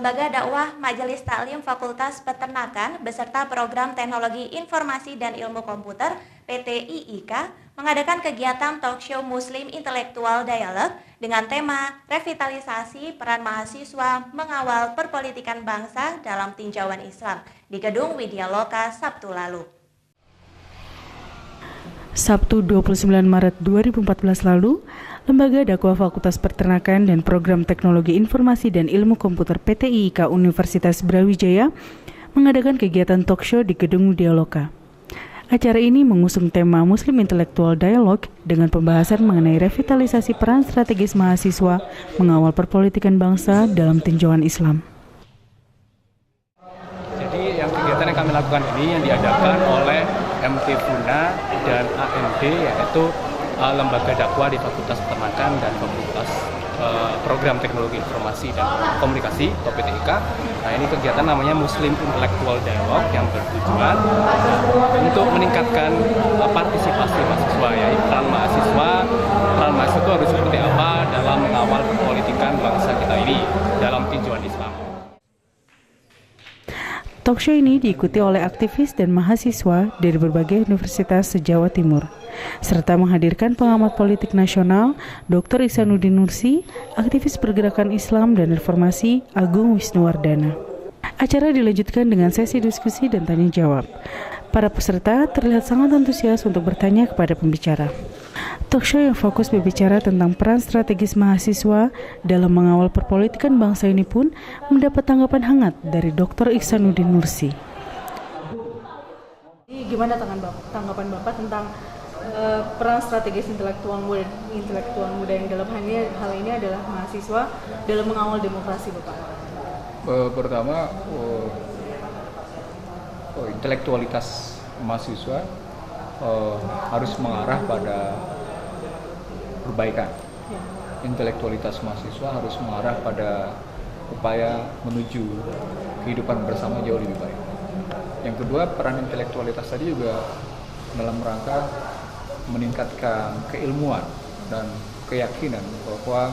Lembaga Dakwah Majelis Taklim Fakultas Peternakan beserta Program Teknologi Informasi dan Ilmu Komputer PT IIK mengadakan kegiatan talkshow Muslim Intellectual Dialogue dengan tema Revitalisasi Peran Mahasiswa Mengawal Perpolitikan Bangsa dalam Tinjauan Islam di Gedung Widya Loka Sabtu lalu. Sabtu 29 Maret 2014 lalu, Lembaga Dakwah Fakultas Peternakan dan Program Teknologi Informasi dan Ilmu Komputer PT IIK Universitas Brawijaya mengadakan kegiatan talkshow di Gedung Widya Loka. Acara ini mengusung tema Muslim Intellectual Dialogue dengan pembahasan mengenai revitalisasi peran strategis mahasiswa mengawal perpolitikan bangsa dalam tinjauan Islam. Jadi yang kegiatan yang kami lakukan ini yang diadakan oleh MT Funa dan AMD, yaitu Lembaga Dakwah di Fakultas Peternakan dan Fakultas Program Teknologi Informasi dan Komunikasi atau PTIK. Nah, ini kegiatan namanya Muslim Intellectual Dialogue yang bertujuan untuk meningkatkan partisipasi mahasiswa, yaitu peran mahasiswa itu harus seperti apa dalam mengawal perpolitikan bangsa kita ini dalam tinjauan Islam. Talkshow ini diikuti oleh aktivis dan mahasiswa dari berbagai universitas se-Jawa Timur, serta menghadirkan pengamat politik nasional Dr. Ihsanuddin Nursi, aktivis pergerakan Islam dan Reformasi Agung Wisnuwardana. Acara dilanjutkan dengan sesi diskusi dan tanya jawab. Para peserta terlihat sangat antusias untuk bertanya kepada pembicara. Talkshow yang fokus berbicara tentang peran strategis mahasiswa dalam mengawal perpolitikan bangsa ini pun mendapat tanggapan hangat dari Dr. Ihsanuddin Nursi. Gimana tanggapan Bapak tentang peran strategis intelektual muda yang dalam hal ini adalah mahasiswa dalam mengawal demokrasi, Bapak? Pertama, intelektualitas mahasiswa harus mengarah pada perbaikan. Intelektualitas mahasiswa harus mengarah pada upaya menuju kehidupan bersama jauh lebih baik. Yang kedua, peran intelektualitas tadi juga dalam rangka meningkatkan keilmuan dan keyakinan bahwa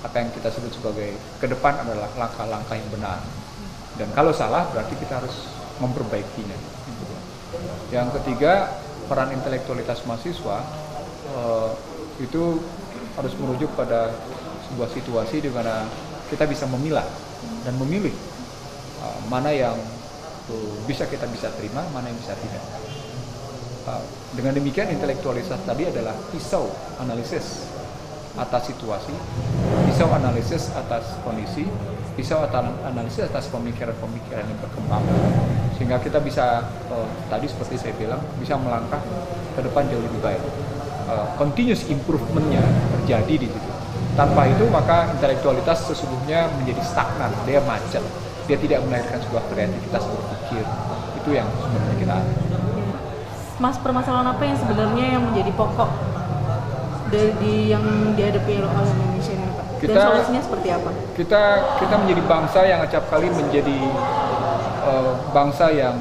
apa yang kita sebut sebagai ke depan adalah langkah-langkah yang benar. Dan kalau salah berarti kita harus memperbaikinya. Yang ketiga, peran intelektualitas mahasiswa itu harus merujuk pada sebuah situasi di mana kita bisa memilah dan memilih mana yang bisa terima, mana yang bisa tidak. Dengan demikian, intelektualitas tadi adalah pisau analisis atas situasi, pisau analisis atas kondisi, pisau analisis atas pemikiran-pemikiran yang berkembang, sehingga kita bisa tadi seperti saya bilang bisa melangkah ke depan jauh lebih baik. Continuous improvement-nya terjadi di situ. Tanpa itu maka intelektualitas sesungguhnya menjadi stagnan, dia macet, dia tidak melahirkan sebuah kreativitas berpikir. Itu yang sebenarnya kita ada. Mas, permasalahan apa yang sebenarnya yang menjadi pokok yang dihadapi oleh Indonesia ini, Pak? Dan solusinya seperti apa? Kita menjadi bangsa yang acap kali menjadi bangsa yang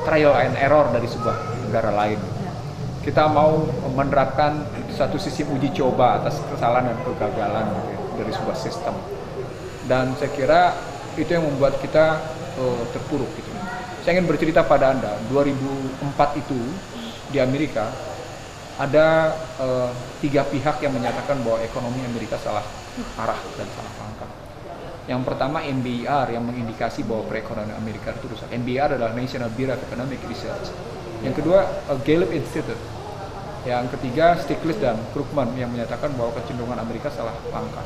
trial and error dari sebuah negara lain. Kita mau menerapkan satu sistem uji coba atas kesalahan dan kegagalan dari sebuah sistem. Dan saya kira itu yang membuat kita terpuruk gitu. Saya ingin bercerita pada Anda, 2004 itu di Amerika ada 3 pihak yang menyatakan bahwa ekonomi Amerika salah arah dan salah langkah. Yang pertama NBER yang mengindikasi bahwa perekonomian Amerika itu rusak. NBER adalah National Bureau of Economic Research. Yang kedua Gallup Institute. Yang ketiga Stiglitz dan Krugman yang menyatakan bahwa kecenderungan Amerika salah langkah.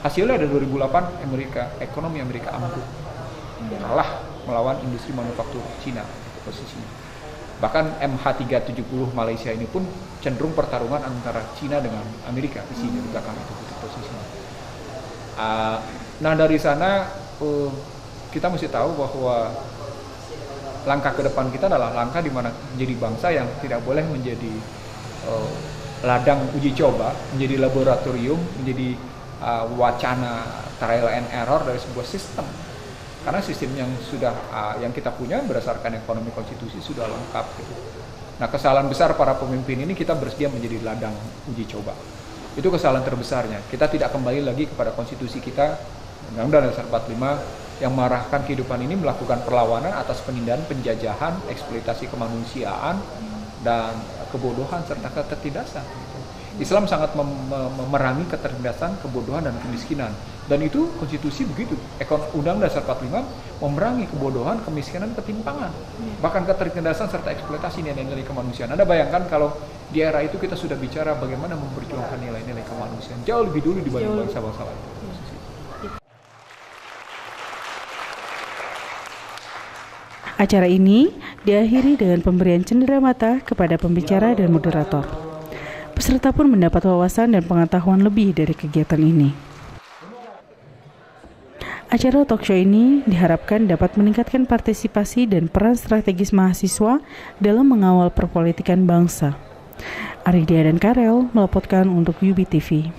Hasilnya ada 2008 ekonomi Amerika ambruk, kalah melawan industri manufaktur Cina posisinya. Bahkan MH370 Malaysia ini pun cenderung pertarungan antara Cina dengan Amerika di sini di belakang itu posisinya. Nah dari sana kita mesti tahu bahwa langkah ke depan kita adalah langkah di mana menjadi bangsa yang tidak boleh menjadi ladang uji coba, menjadi laboratorium, menjadi wacana trial and error dari sebuah sistem. Karena sistem yang yang kita punya berdasarkan ekonomi konstitusi sudah lengkap gitu. Nah, kesalahan besar para pemimpin ini kita bersedia menjadi ladang uji coba. Itu kesalahan terbesarnya. Kita tidak kembali lagi kepada konstitusi kita, Undang-Undang Dasar 45 yang mengarahkan kehidupan ini melakukan perlawanan atas penindasan, penjajahan, eksploitasi kemanusiaan, dan kebodohan serta ketertindasan. Islam sangat memerangi ketertindasan, kebodohan, dan kemiskinan. Dan itu konstitusi begitu. Undang Dasar 45 memerangi kebodohan, kemiskinan, ketimpangan. Bahkan ketertindasan serta eksploitasi nilai-nilai kemanusiaan. Anda bayangkan kalau di era itu kita sudah bicara bagaimana memperjuangkan nilai-nilai kemanusiaan. Jauh lebih dulu dibanding bangsa-bangsa lain. Acara ini diakhiri dengan pemberian cenderamata kepada pembicara dan moderator. Peserta pun mendapat wawasan dan pengetahuan lebih dari kegiatan ini. Acara talkshow ini diharapkan dapat meningkatkan partisipasi dan peran strategis mahasiswa dalam mengawal perpolitikan bangsa. Aridia dan Karel melaporkan untuk UB TV.